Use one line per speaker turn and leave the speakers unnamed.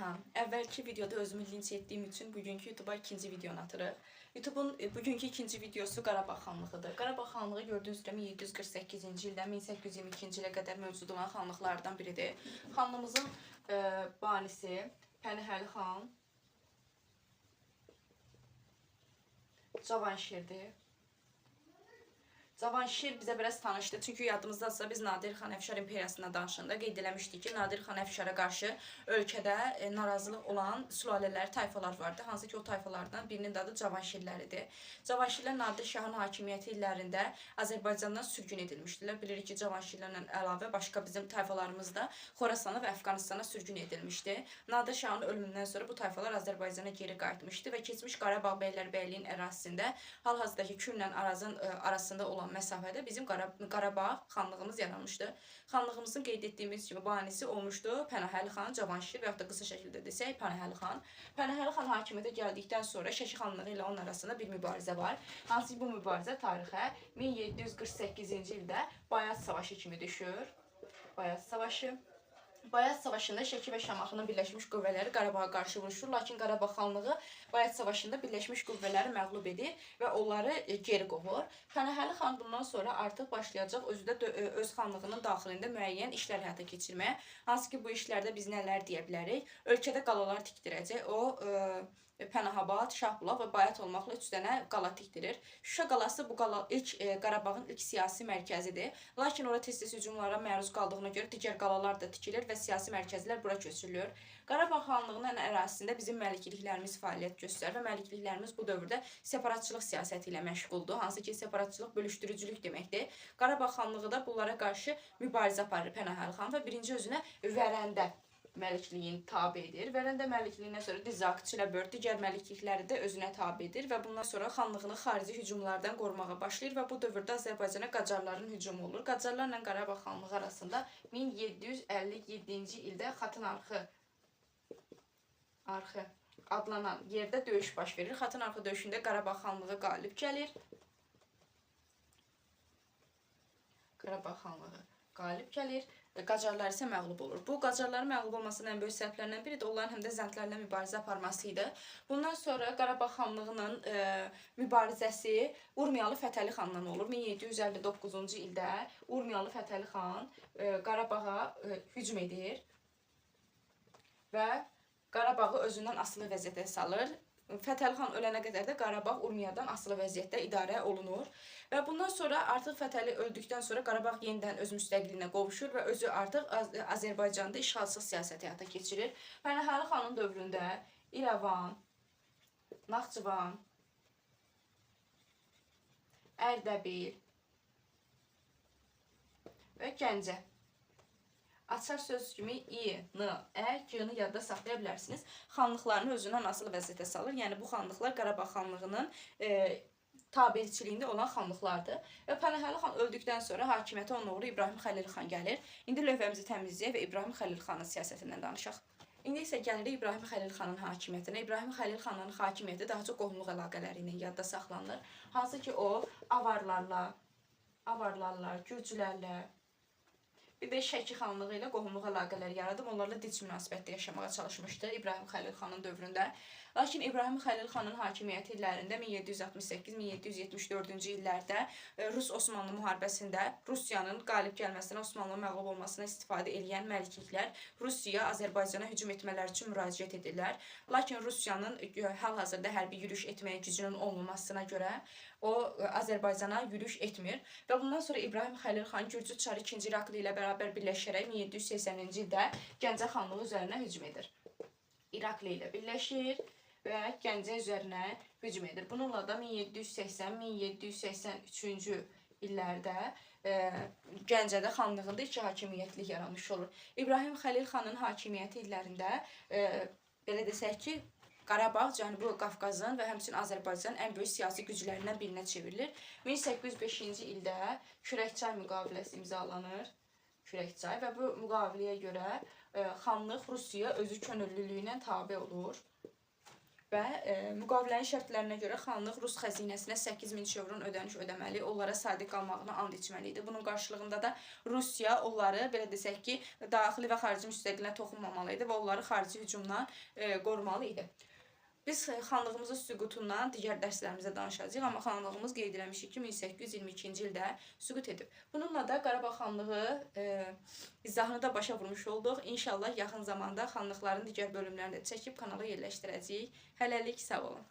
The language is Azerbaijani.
Aha, əvvəlki videoda özümü linç etdiyim üçün bugünkü YouTube'a ikinci videonu atırıq. YouTube'un bugünkü ikinci videosu Qarabağ xanlığıdır. Qarabağ xanlığı gördüyünüz üzrə 1748-ci ildən 1822-ci ilə qədər mövcud olan xanlıqlardan biridir. Xanlığımızın banisi Pənahəli xan Cavanşirdir. Cavanşir bizə biraz tanışdı. Çünki yadımızdadsa biz Nadir xan Əfşar imperiyasından danışanda qeyd eləmişdik ki, Nadir xan Əfşara qarşı ölkədə narazılıq olan sülalələr, tayfalar vardı. Hansı ki, o tayfalardan birinin adı Cavanşirləridir. Cavanşirlər Nadir şahın hakimiyyəti illərində Azərbaycandan sürgün edilmişdilər. Bilirik ki, Cavanşirlərlə əlavə başqa bizim tayfalarımız da Xorasana və Əfqanistana sürgün edilmişdi. Nadir şahın ölümündən sonra bu tayfalar Azərbaycana geri qayıtmışdı və keçmiş Qarabağ bəylərbəyliyin ərazisində hal-hazırdakı Kürlə Arazın arasında olan məsafədə bizim Qarabağ xanlığımız yaranmışdı. Xanlığımızın qeyd etdiyimiz kimi banisi olmuşdu Pənahəli xan Cavanşir və yaxud da qısa şəkildə desək Pənahəli xan. Pənahəli xan hakimiyyətə gəldikdən sonra Şəki xanlığı ilə onun arasında bir mübarizə var. Hansı ki, bu mübarizə tarixə 1748-ci ildə Bayat savaşı kimi düşür. Bayat savaşı. Bayat savaşında Şəki və Şamaxının birləşmiş qüvvələri Qarabağa qarşı vuruşur. Lakin Qarabağ xanlığı Bayat savaşında birləşmiş qüvvələri məğlub edir və onları geri qovur. Pənahəli xan bundan sonra artıq başlayacaq özü də öz xanlığının daxilində müəyyən işlər həyata keçirməyə. Hansı ki, bu işlərdə biz nələr deyə bilərik? Ölkədə qalalar tikdirəcək. O Pənahabad, Şahbulaq və Bayat olmaqla 3 dənə qala tikdirir. Şuşa qalası bu Qarabağın ilk siyasi mərkəzidir. Lakin orada tez-tez hücumlara məruz qaldığına görə digər qalalar da tikilir və siyasi mərkəzlər bura köçürülür. Qarabağ xanlığının ərazisində bizim məlikliklərimiz fəaliyyət göstərir və məlikliklərimiz bu dövrdə separatçılıq siyasəti ilə məşğuldur. Hansı ki, separatçılıq bölüşdürücülük deməkdir. Qarabağ xanlığı da bunlara qarşı mübarizə aparır Pənahəli xan və birinci özünə Vərəndə məlikliyin tabi edir. Vərəndə məlikliyindən sonra Dizaqçı ilə bölür, digər məliklikləri də özünə tabi edir və bundan sonra xanlığını xarici hücumlardan qorumağa başlayır və bu dövrdə Azərbaycana Qacarların hücumu olur. Qacarlarla Qarabağ xanlığı arasında 1757-ci ildə Xatın arxı adlanan yerdə döyüş baş verir. Xatın arxı döyüşündə Qarabağ xanlığı qalib gəlir. Qarabağ xanlığı qalib gəlir. Qacarlar isə məğlub olur. Bu Qacarların məğlub olmasının ən böyük səbəblərindən biri də onların həm də zəndlərlə mübarizə aparması idi. Bundan sonra Qarabağ xanlığının mübarizəsi Urmiyalı Fətəli xanla olur. 1759-cu ildə Urmiyalı Fətəli xan Qarabağa hücum edir və Qarabağı özündən asılı vəziyyətə salır. Fətəli xan ölənə qədər də Qarabağ Urmiyadan asılı vəziyyətdə idarə olunur. Və bundan sonra artıq Fətəli öldükdən sonra Qarabağ yenidən öz müstəqilliyinə qovuşur və özü artıq Azərbaycanda işğalçılıq siyasəti həyata keçirir. Pənahəli xanın dövründə İrəvan, Naxçıvan, Ərdəbil və Gəncə. Açar söz kimi i, n, ə, g-ni yadda saxlaya bilərsiniz. Xanlıqlarını özündən asılı vəziyyətə salır. Yəni bu xanlıqlar Qarabağ xanlığının tabiçiliyində olan xanlıqlardır. Və Pənahəli xan öldükdən sonra hakimiyyətə onun oğlu İbrahim Xəlil xan gəlir. İndi lövhəmizi təmizləyək və İbrahim Xəlil xanın siyasətindən danışaq. İndi isə gəlirik İbrahim Xəlil xanın hakimiyyətinə. İbrahim Xəlil xanın hakimiyyəti daha çox qohumluq əlaqələri ilə yadda saxlanılır. Hansı ki, o avarlarla, gürcülərlə, bir də Şəki xanlığı ilə qohumluq əlaqələri yaradıb, onlarla dinc münasibətdə yaşamağa çalışmışdı İbrahim Xəlil xanın dövründə. Lakin İbrahim Xəlil xanın hakimiyyəti illərində 1768-1774-cü illərdə Rus-Osmanlı müharibəsində Rusiyanın qalib gəlməsinə, Osmanlının məğlub olmasına istifadə edən məlikliklər Rusiyaya, Azərbaycana hücum etmələri üçün müraciət edirlər. Lakin Rusiyanın hal-hazırda hərbi yürüş etməyə gücünün olmamasına görə o Azərbaycana yürüş etmir və bundan sonra İbrahim Xəlil xan Gürcü Çarı 2-ci İraqlı ilə bərabər birləşərək 1780-ci ildə Gəncə xanlığı üzərinə hücum edir. İraqlı ilə birləşir və Gəncə üzərinə hücum edir. Bununla da 1780-1783-cü illərdə Gəncədə xanlığında iki hakimiyyətlik yaranmış olur. İbrahim Xəlil xanın hakimiyyəti illərində belə desək ki, Qarabağ Cənubi Qafqazın və həmçinin Azərbaycanın ən böyük siyasi güclərindən birinə çevrilir. 1805-ci ildə Kürəkçay müqaviləsi imzalanır. Kürəkçay və bu müqaviləyə görə xanlıq Rusiyaya özü könüllülüyünə tabe olur. və müqavilənin şərtlərinə görə xanlıq Rus xəzinəsinə 8000 şevron ödəniş ödəməli, onlara sadiq qalmağına and içməli idi. Bunun qarşılığında da Rusiya onları, belə desək ki, daxili və xarici müstəqiliyinə toxunmamalı idi və onları xarici hücumdan qorumalı idi. Biz xanlığımızın süqutundan digər dərslərimizdə danışacağıq, amma xanlığımız qeyd eləmişik ki, 1822-ci ildə süqut edib. Bununla da Qarabağ xanlığı izahını da başa vurmuş olduq. İnşallah yaxın zamanda xanlıqların digər bölümlərini də çəkib kanala yerləşdirəcəyik. Hələlik sağ olun.